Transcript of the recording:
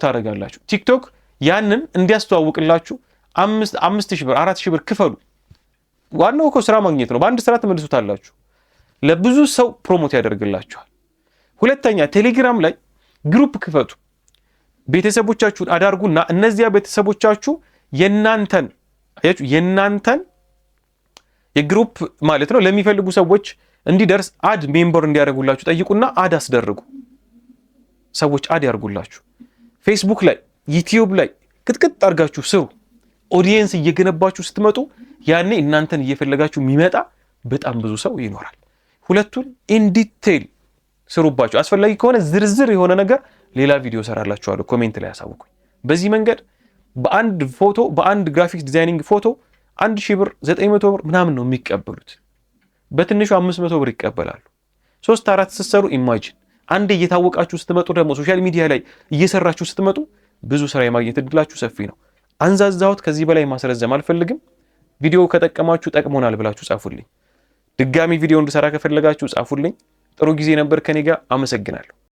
ታደርጋላችሁ። ቲክቶክ ያንን እንዲያስተዋውቅላችሁ 5000 ብር 4000 ብር ክፈሉ። ዋናው እኮ ስራ ማግኘት ነው። በአንድ ስራ ትመልሱታላችሁ። ለብዙ ሰው ፕሮሞት ያደርግላችኋል። ሁለተኛ ቴሌግራም ላይ ግሩፕ ክፈቱ። ቤተሰቦቻችሁን አዳርጉና እነዚያ ቤተሰቦቻችሁ የናንተን የግሩፕ ማለት ነው ለሚፈልጉ ሰዎች እንዲደርስ አድ ሜምበር እንዲያደርጉላችሁ ጠይቁና አድ አስደርጉ። ሰዎች አድ ያርጉላችሁ። ፌስቡክ ላይ ዩቲዩብ ላይ ቅጥቅጥ አድርጋችሁ ስሩ። ኦዲየንስ እየገነባችሁ ስትመጡ ያኔ እናንተን እየፈለጋችሁ የሚመጣ በጣም ብዙ ሰው ይኖራል። ሁለቱን ኢን ዲቴይል ስሩባችሁ። አስፈላጊ ከሆነ ዝርዝር የሆነ ነገር ሌላ ቪዲዮ ሰራላችኋለሁ። ኮሜንት ላይ ያሳውቁኝ። በዚህ መንገድ በአንድ ፎቶ በአንድ ግራፊክስ ዲዛይኒንግ ፎቶ 1000 ብር 900 ብር ምናምን ነው የሚቀበሉት። በትንሹ 500 ብር ይቀበላሉ። 3-4 ስትሰሩ ኢማጂን አንዴ እየታወቃችሁ ስትመጡ ደግሞ ሶሻል ሚዲያ ላይ እየሰራችሁ ስትመጡ ብዙ ስራ የማግኘት እድላችሁ ሰፊ ነው። አንዛዛሁት ከዚህ በላይ ማስረዘም አልፈልግም። ቪዲዮ ከጠቀማችሁ ጠቅሞናል ብላችሁ ጻፉልኝ። ድጋሚ ቪዲዮ እንድሰራ ከፈለጋችሁ ጻፉልኝ። ጥሩ ጊዜ ነበር ከኔ ጋር። አመሰግናለሁ።